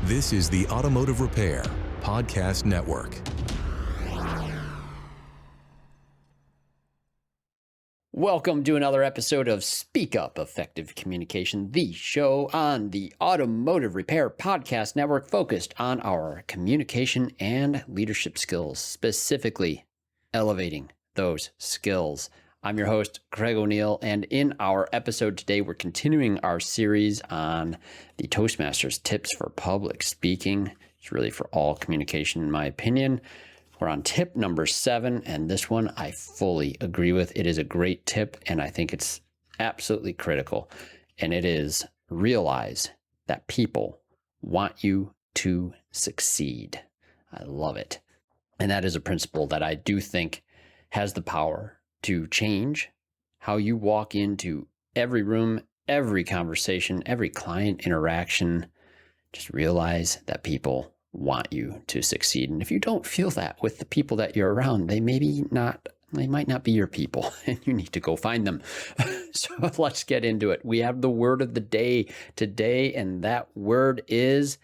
This is the Automotive Repair Podcast Network. Welcome to another episode of Speak Up Effective Communication, the show on the Automotive Repair Podcast Network focused on our communication and leadership skills, specifically elevating those skills. I'm your host, Craig O'Neill, and in our episode today, we're continuing our series on the Toastmasters tips for public speaking. It's really for all communication, in my opinion. We're on tip number 7, and this one I fully agree with. It is a great tip, and I think it's absolutely critical. And it is realize that people want you to succeed. I love it. And that is a principle that I do think has the power to change how you walk into every room, every conversation, every client interaction. Just realize that people want you to succeed. And if you don't feel that with the people that you're around, they might not be your people, and you need to go find them. So let's get into it. We have the word of the day today, and that word is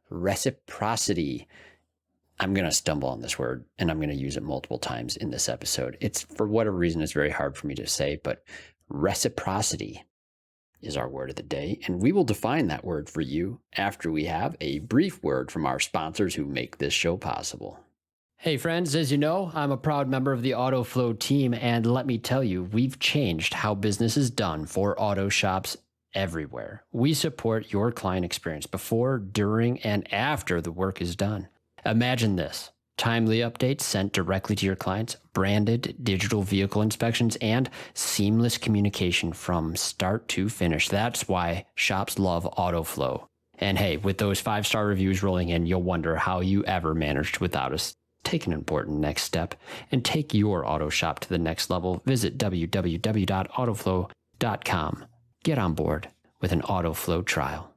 reciprocity. I'm going to stumble on this word, and I'm going to use it multiple times in this episode. It's, for whatever reason, it's very hard for me to say, but reciprocity is our word of the day, and we will define that word for you after we have a brief word from our sponsors who make this show possible. Hey friends, as you know, I'm a proud member of the AutoFlow team, and let me tell you, we've changed how business is done for auto shops everywhere. We support your client experience before, during, and after the work is done. Imagine this: timely updates sent directly to your clients, branded digital vehicle inspections, and seamless communication from start to finish. That's why shops love AutoFlow. And hey, with those 5-star reviews rolling in, you'll wonder how you ever managed without us. Take an important next step and take your auto shop to the next level. Visit www.autoflow.com. Get on board with an AutoFlow trial.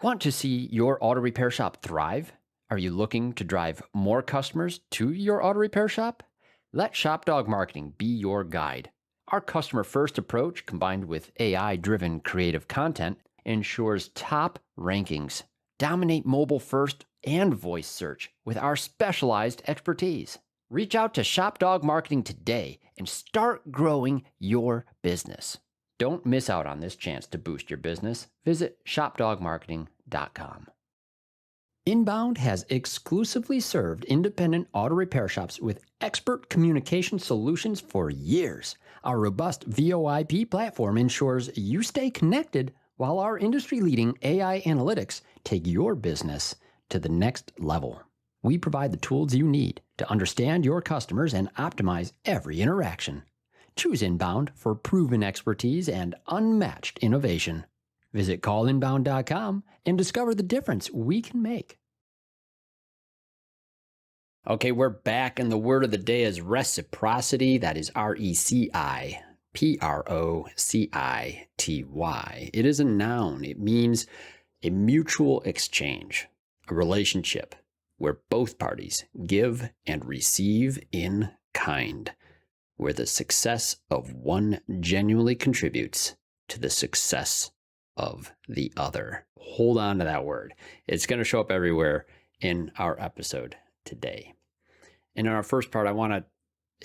Want to see your auto repair shop thrive? Are you looking to drive more customers to your auto repair shop? Let ShopDog Marketing be your guide. Our customer-first approach, combined with AI-driven creative content, ensures top rankings. Dominate mobile first and voice search with our specialized expertise. Reach out to ShopDog Marketing today and start growing your business. Don't miss out on this chance to boost your business. Visit shopdogmarketing.com. Inbound has exclusively served independent auto repair shops with expert communication solutions for years. Our robust VoIP platform ensures you stay connected while our industry-leading AI analytics take your business to the next level. We provide the tools you need to understand your customers and optimize every interaction. Choose Inbound for proven expertise and unmatched innovation. Visit callinbound.com and discover the difference we can make. Okay, we're back, and the word of the day is reciprocity. That is RECIPROCITY. It is a noun. It means a mutual exchange, a relationship where both parties give and receive in kind, where the success of one genuinely contributes to the success of the other. Hold on to that word. It's going to show up everywhere in our episode today. And in our first part, I want to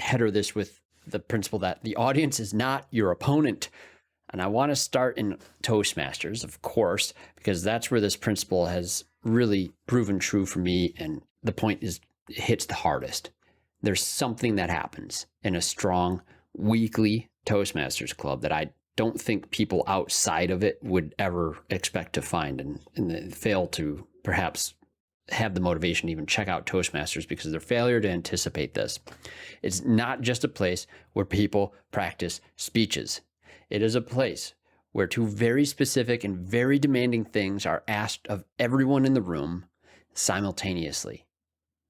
header this with the principle that the audience is not your opponent. And I want to start in Toastmasters, of course, because that's where this principle has really proven true for me. And the point is, it hits the hardest. There's something that happens in a strong weekly Toastmasters club that I don't think people outside of it would ever expect to find, and they fail to perhaps have the motivation to even check out Toastmasters because of their failure to anticipate this. It's not just a place where people practice speeches. It is a place where 2 very specific and very demanding things are asked of everyone in the room simultaneously.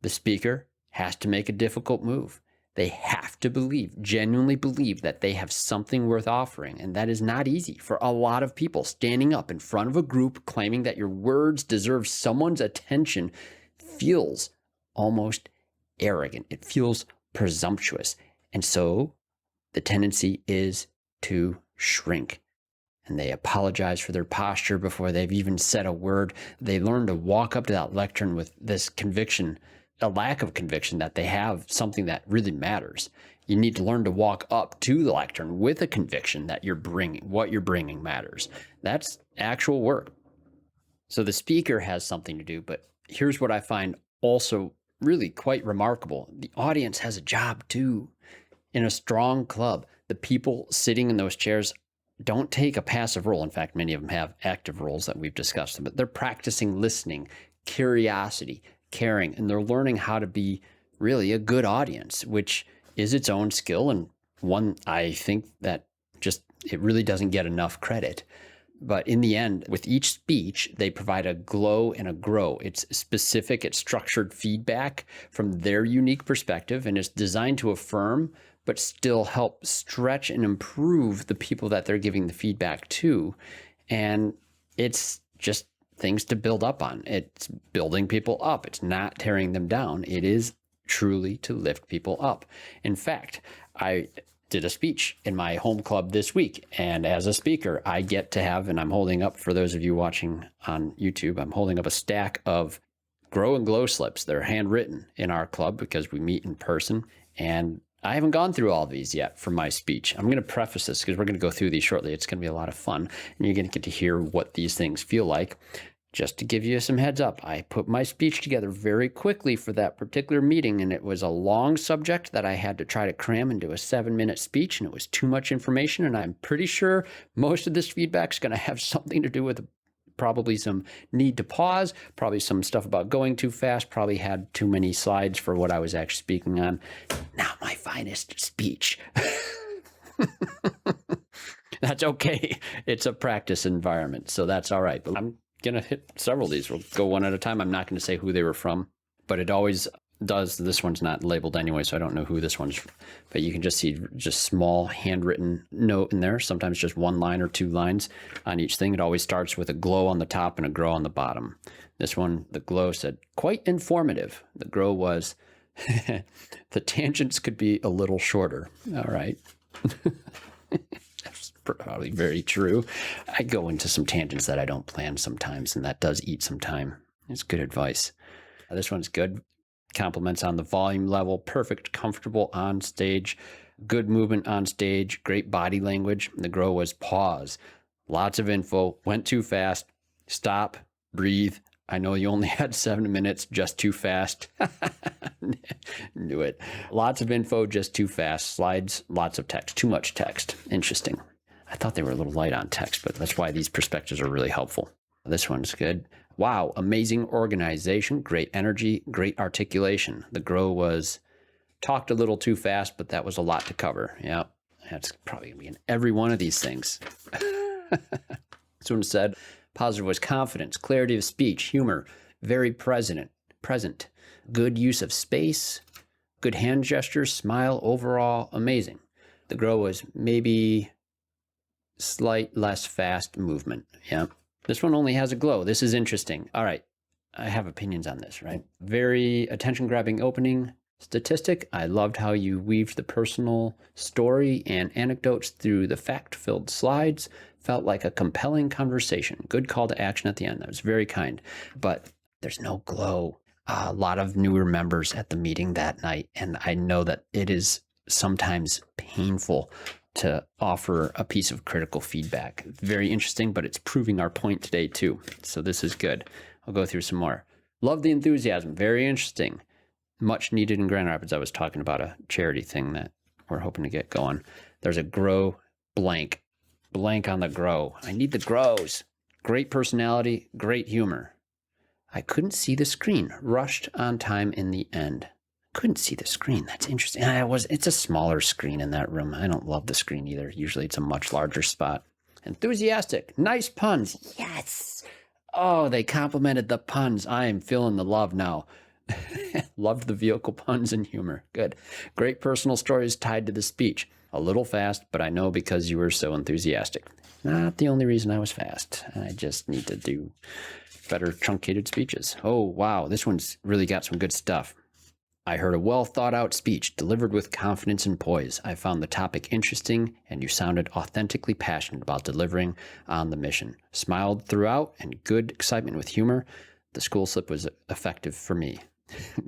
The speaker has to make a difficult move. They have to genuinely believe that they have something worth offering. And that is not easy for a lot of people. Standing up in front of a group claiming that your words deserve someone's attention feels almost arrogant. It feels presumptuous. And so the tendency is to shrink. and they apologize for their posture before they've even said a word. They learn to walk up to that lectern with this conviction, a lack of conviction that they have something that really matters. You need to learn to walk up to the lectern with a conviction that what you're bringing matters. That's actual work. So the speaker has something to do, but here's what I find also really quite remarkable. The audience has a job too. In a strong club, the people sitting in those chairs don't take a passive role. In fact, many of them have active roles that we've discussed, but they're practicing listening, curiosity, caring, and they're learning how to be really a good audience, which is its own skill, and one I think that just it really doesn't get enough credit. But in the end, with each speech, they provide a glow and a grow. It's specific, it's structured feedback from their unique perspective, and it's designed to affirm, but still help stretch and improve the people that they're giving the feedback to. And it's just things to build up on. It's building people up. It's not tearing them down. It is truly to lift people up. In fact, I did a speech in my home club this week, and as a speaker, I get to have, and I'm holding up, for those of you watching on YouTube, I'm holding up a stack of grow and glow slips. They're handwritten in our club because we meet in person, and I haven't gone through all of these yet for my speech. I'm going to preface this because we're going to go through these shortly. It's going to be a lot of fun, and you're going to get to hear what these things feel like. Just to give you some heads up, I put my speech together very quickly for that particular meeting, and it was a long subject that I had to try to cram into a 7-minute speech, and it was too much information, and I'm pretty sure most of this feedback is going to have something to do with probably some need to pause, probably some stuff about going too fast, probably had too many slides for what I was actually speaking on. Not my finest speech. That's okay. It's a practice environment, so that's all right. But I'm going to hit several of these. We'll go one at a time. I'm not going to say who they were from, but it always does. This one's not labeled anyway, so I don't know who this one's from. But you can just see just small handwritten note in there, sometimes just 1 line or 2 lines on each thing. It always starts with a glow on the top and a grow on the bottom. This one, the glow said, quite informative. The grow was, the tangents could be a little shorter. All right. That's probably very true. I go into some tangents that I don't plan sometimes, and that does eat some time. It's good advice. This one's good. Compliments on the volume level, perfect, comfortable on stage, good movement on stage, great body language. The grow was pause. Lots of info, went too fast, stop, breathe. I know you only had 7 minutes, just too fast. Knew it. Lots of info, just too fast. Slides, lots of text, too much text. Interesting. I thought they were a little light on text, but that's why these perspectives are really helpful. This one's good. Wow, amazing organization, great energy, great articulation. The grow was talked a little too fast, but that was a lot to cover. Yeah, that's probably going to be in every one of these things. This one said, positive was confidence, clarity of speech, humor, very present, good use of space, good hand gestures, smile, overall, amazing. The grow was maybe slight less fast movement. Yeah. This one only has a glow. This is interesting. All right. I have opinions on this, right? Very attention-grabbing opening statistic. I loved how you weaved the personal story and anecdotes through the fact-filled slides. Felt like a compelling conversation. Good call to action at the end. That was very kind. But there's no glow. A lot of newer members at the meeting that night, and I know that it is sometimes painful to offer a piece of critical feedback. Very interesting, but it's proving our point today too. So this is good. I'll go through some more. Love the enthusiasm. Very interesting. Much needed in Grand Rapids. I was talking about a charity thing that we're hoping to get going. There's a grow blank. Blank on the grow. I need the grows. Great personality, great humor. I couldn't see the screen. Rushed on time in the end. Couldn't see the screen. That's interesting. It's a smaller screen in that room. I don't love the screen either. Usually it's a much larger spot. Enthusiastic. Nice puns. Yes. Oh, they complimented the puns. I am feeling the love now. Loved the vehicle puns and humor. Good. Great personal stories tied to the speech. A little fast, but I know because you were so enthusiastic. Not the only reason I was fast. I just need to do better truncated speeches. Oh, wow. This one's really got some good stuff. I heard a well thought out speech delivered with confidence and poise. I found the topic interesting and you sounded authentically passionate about delivering on the mission. Smiled throughout and good excitement with humor. The school slip was effective for me.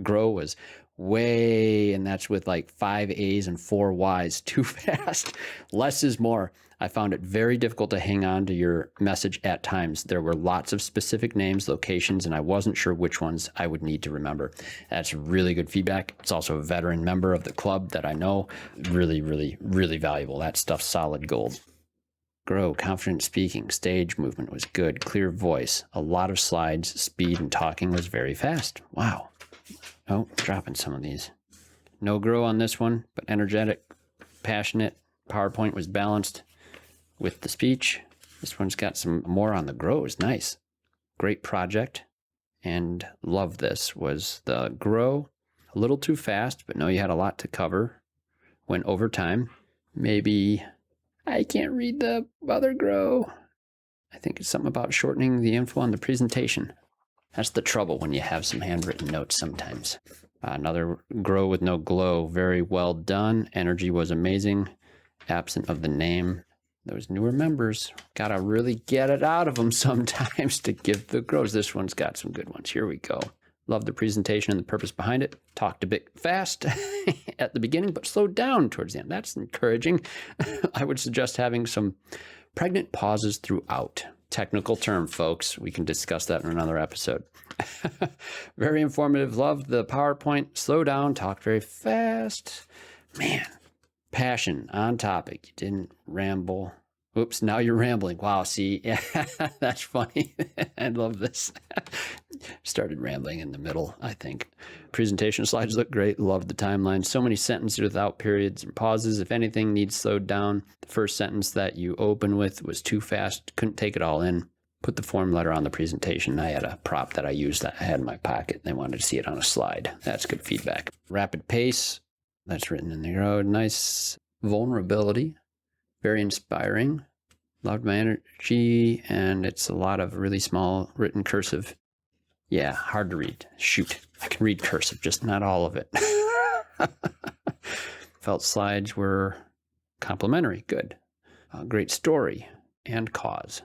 Grow was way, and that's with like 5 A's and 4 Y's, too fast. Less is more. I found it very difficult to hang on to your message at times. There were lots of specific names, locations, and I wasn't sure which ones I would need to remember. That's really good feedback. It's also a veteran member of the club that I know. Really, really, really valuable. That stuff's solid gold. Grow, confident speaking, stage movement was good, clear voice, a lot of slides, speed and talking was very fast. Wow. Oh, dropping some of these. No grow on this one, but energetic, passionate. PowerPoint was balanced with the speech. This one's got some more on the grow. It's nice. Great project. And love this was the grow. A little too fast, but no, you had a lot to cover. Went over time. Maybe I can't read the other grow. I think it's something about shortening the info on the presentation. That's the trouble when you have some handwritten notes sometimes. Another grow with no glow. Very well done. Energy was amazing. Absent of the name. Those newer members, gotta really get it out of them sometimes to give the grows. This one's got some good ones. Here we go. Love the presentation and the purpose behind it. Talked a bit fast at the beginning, but slowed down towards the end. That's encouraging. I would suggest having some pregnant pauses throughout. Technical term, folks. We can discuss that in another episode. Very informative. Loved the PowerPoint. Slow down. Talked very fast. Man, passion on topic. You didn't ramble. Oops, now you're rambling. Wow, see, yeah, that's funny. I love this. Started rambling in the middle, I think. Presentation slides look great. Love the timeline. So many sentences without periods and pauses. If anything needs slowed down, the first sentence that you open with was too fast. Couldn't take it all in. Put the form letter on the presentation. I had a prop that I used that I had in my pocket. They wanted to see it on a slide. That's good feedback. Rapid pace. That's written in the road. Nice vulnerability. Very inspiring. Loved my energy, and it's a lot of really small written cursive. Yeah, hard to read. Shoot, I can read cursive, just not all of it. Felt slides were complimentary. Good. Great story and cause.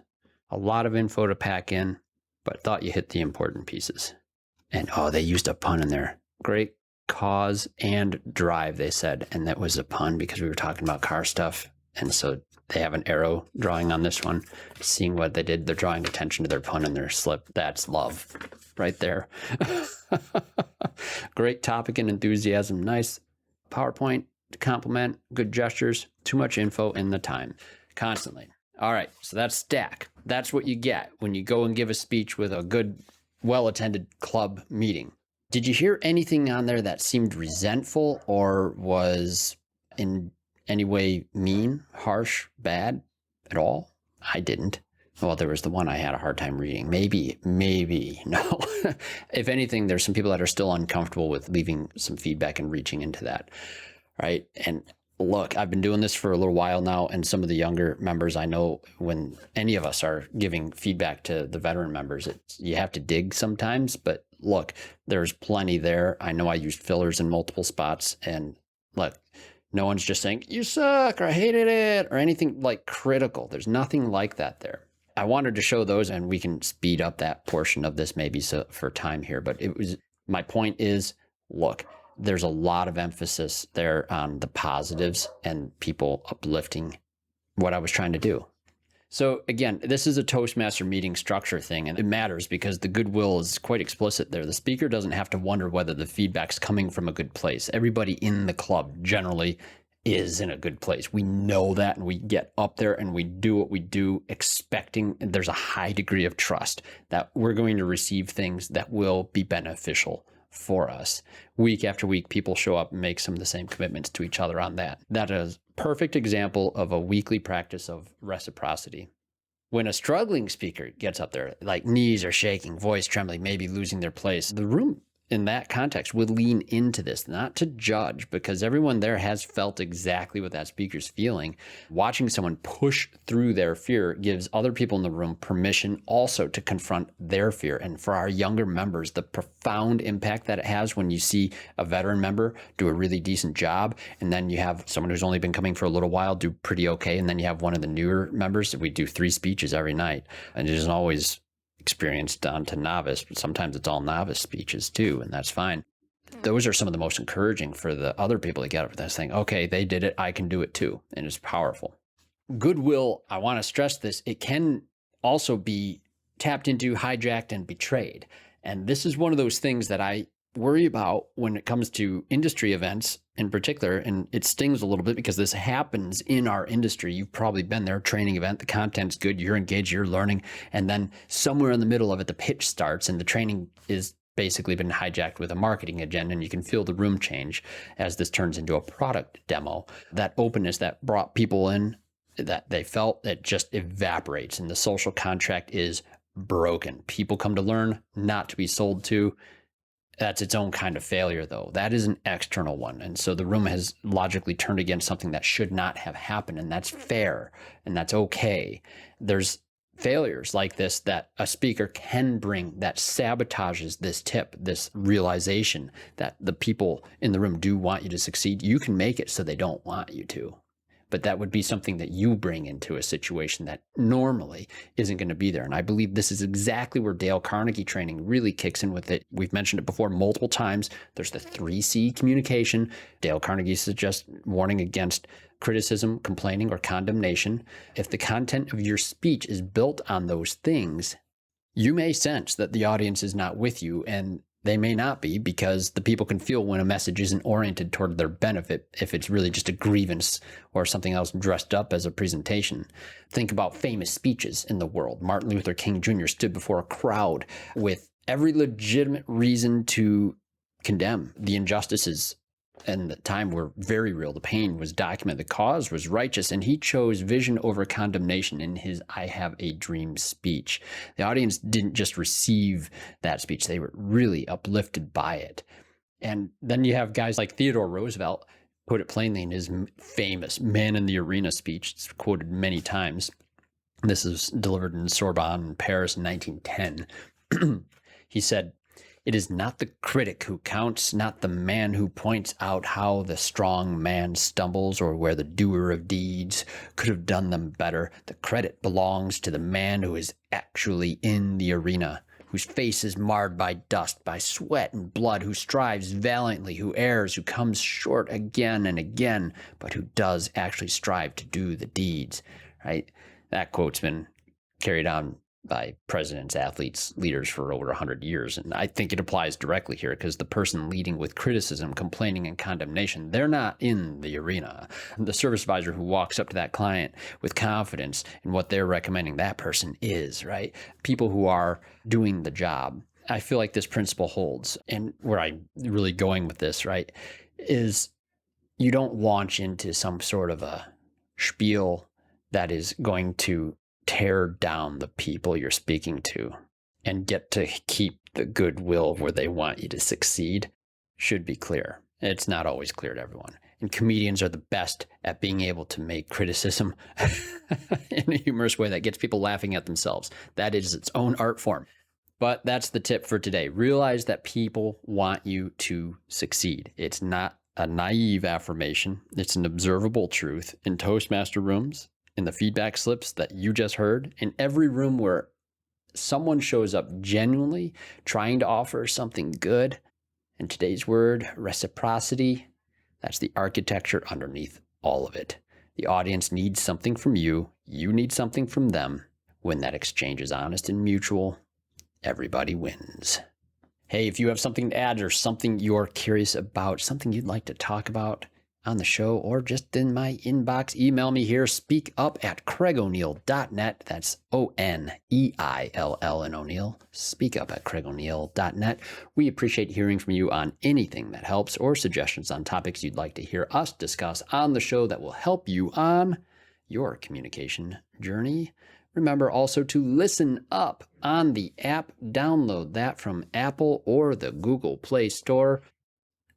A lot of info to pack in, but thought you hit the important pieces. And oh, they used a pun in there. Great cause and drive, they said. And that was a pun because we were talking about car stuff. And so they have an arrow drawing on this one. Seeing what they did, they're drawing attention to their pun and their slip. That's love right there. Great topic and enthusiasm. Nice PowerPoint to compliment. Good gestures. Too much info in the time. Constantly. All right, so that's stack. That's what you get when you go and give a speech with a good, well-attended club meeting. Did you hear anything on there that seemed resentful or was in any way mean, harsh, bad at all? I didn't. Well, there was the one I had a hard time reading. Maybe, no. If anything, there's some people that are still uncomfortable with leaving some feedback and reaching into that, right? And look, I've been doing this for a little while now, and some of the younger members, I know when any of us are giving feedback to the veteran members, you have to dig sometimes, but look, there's plenty there. I know I used fillers in multiple spots, and look, no one's just saying, you suck, or I hated it, or anything like critical. There's nothing like that there. I wanted to show those, and we can speed up that portion of this maybe for time here, but my point is, look, there's a lot of emphasis there on the positives and people uplifting what I was trying to do. So again, this is a Toastmaster meeting structure thing, and it matters because the goodwill is quite explicit there. The speaker doesn't have to wonder whether the feedback's coming from a good place. Everybody in the club generally is in a good place. We know that, and we get up there and we do what we do expecting, and there's a high degree of trust that we're going to receive things that will be beneficial for us. Week after week, people show up and make some of the same commitments to each other on that. That is a perfect example of a weekly practice of reciprocity. When a struggling speaker gets up there, like knees are shaking, voice trembling, maybe losing their place, the room in that context would lean into this, not to judge, because everyone there has felt exactly what that speaker's feeling. Watching someone push through their fear gives other people in the room permission also to confront their fear. And for our younger members, the profound impact that it has when you see a veteran member do a really decent job, and then you have someone who's only been coming for a little while do pretty okay, and then you have one of the newer members. We do 3 speeches every night, and it isn't always experienced down to novice, but sometimes it's all novice speeches too, and that's fine. Those are some of the most encouraging for the other people to get up with that thing. Okay, they did it, I can do it too, and it's powerful. Goodwill, I want to stress this, it can also be tapped into, hijacked, and betrayed. And this is one of those things that I worry about when it comes to industry events in particular, and it stings a little bit because this happens in our industry. You've probably been there, training event, the content's good, you're engaged, you're learning, and then somewhere in the middle of it, the pitch starts and the training is basically been hijacked with a marketing agenda, and you can feel the room change as this turns into a product demo. That openness that brought people in, that they felt, that just evaporates, and the social contract is broken. People come to learn, not to be sold to. That's its own kind of failure, though. That is an external one. And so the room has logically turned against something that should not have happened. And that's fair. And that's okay. There's failures like this that a speaker can bring that sabotages this tip, this realization that the people in the room do want you to succeed. You can make it so they don't want you to. But that would be something that you bring into a situation that normally isn't going to be there. And I believe this is exactly where Dale Carnegie training really kicks in with it. We've mentioned it before multiple times. There's the 3C communication. Dale Carnegie suggests warning against criticism, complaining, or condemnation. If the content of your speech is built on those things, you may sense that the audience is not with you, and they may not be, because the people can feel when a message isn't oriented toward their benefit, if it's really just a grievance or something else dressed up as a presentation. Think about famous speeches in the world. Martin Luther King Jr. stood before a crowd with every legitimate reason to condemn the injustices, and the time were very real. The pain was documented. The cause was righteous, and he chose vision over condemnation in his I Have a Dream speech. The audience didn't just receive that speech. They were really uplifted by it. And then you have guys like Theodore Roosevelt put it plainly in his famous Man in the Arena speech. It's quoted many times. This is delivered in Sorbonne in Paris in 1910. He said, "It is not the critic who counts, not the man who points out how the strong man stumbles or where the doer of deeds could have done them better. The credit belongs to the man who is actually in the arena, whose face is marred by dust, by sweat and blood, who strives valiantly, who errs, who comes short again and again, but who does actually strive to do the deeds." Right? That quote's been carried on by presidents, athletes, leaders for over 100 years. And I think it applies directly here, because the person leading with criticism, complaining, and condemnation, they're not in the arena. The service advisor who walks up to that client with confidence in what they're recommending, that person is, right? People who are doing the job. I feel like this principle holds. And where I'm really going with this, right, is you don't launch into some sort of a spiel that is going to tear down the people you're speaking to and get to keep the goodwill where they want you to succeed. Should be clear. It's not always clear to everyone. And comedians are the best at being able to make criticism in a humorous way that gets people laughing at themselves. That is its own art form. But that's the tip for today. Realize that people want you to succeed. It's not a naive affirmation. It's an observable truth. In Toastmaster rooms, in the feedback slips that you just heard, in every room where someone shows up genuinely trying to offer something good, and today's word, reciprocity, that's the architecture underneath all of it. The audience needs something from you. You need something from them. When that exchange is honest and mutual, everybody wins. Hey, if you have something to add or something you're curious about, something you'd like to talk about on the show or just in my inbox, email me here, speakup@craigoneil.net. That's ONEILL and O'Neill, speakup@craigoneil.net. We appreciate hearing from you on anything that helps or suggestions on topics you'd like to hear us discuss on the show that will help you on your communication journey. Remember also to listen up on the app. Download that from Apple or the Google Play Store.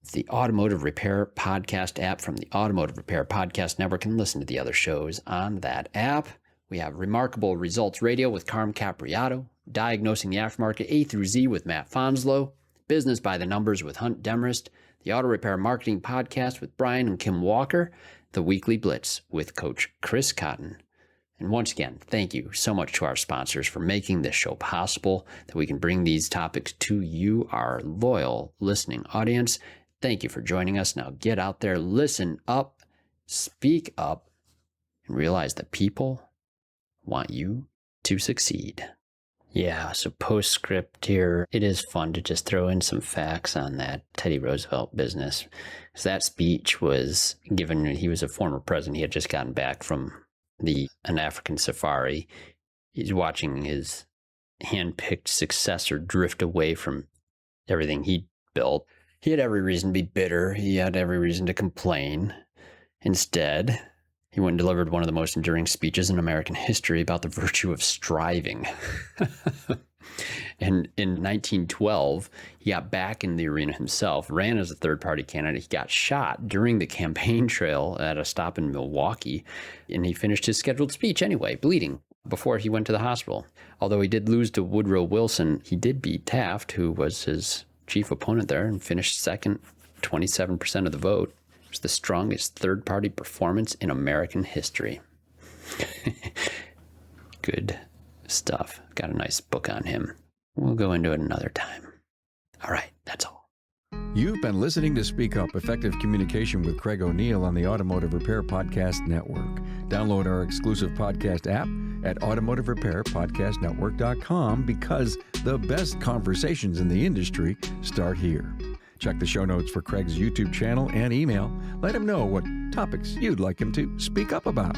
It's the Automotive Repair Podcast app from the Automotive Repair Podcast Network, and listen to the other shows on that app. We have Remarkable Results Radio with Carm Capriato, Diagnosing the Aftermarket A through Z with Matt Fonslow, Business by the Numbers with Hunt Demarest, the Auto Repair Marketing Podcast with Brian and Kim Walker, the Weekly Blitz with Coach Chris Cotton. And once again, thank you so much to our sponsors for making this show possible, that we can bring these topics to you, our loyal listening audience. Thank you for joining us. Now get out there, listen up, speak up, and realize that people want you to succeed. Yeah, so postscript here. It is fun to just throw in some facts on that Teddy Roosevelt business. Because that speech was given, he was a former president. He had just gotten back from an African safari. He's watching his hand-picked successor drift away from everything he built. He had every reason to be bitter. He had every reason to complain. Instead, he went and delivered one of the most enduring speeches in American history about the virtue of striving. And in 1912, he got back in the arena himself, ran as a third-party candidate. He got shot during the campaign trail at a stop in Milwaukee, and he finished his scheduled speech anyway, bleeding, before he went to the hospital. Although he did lose to Woodrow Wilson, he did beat Taft, who was his chief opponent there, and finished second, 27% of the vote. It was the strongest third-party performance in American history. Good stuff. Got a nice book on him. We'll go into it another time. All right, that's all. You've been listening to Speak Up, Effective Communication with Craig O'Neill on the Automotive Repair Podcast Network. Download our exclusive podcast app at automotiverepairpodcastnetwork.com, because the best conversations in the industry start here. Check the show notes for Craig's YouTube channel and email. Let him know what topics you'd like him to speak up about.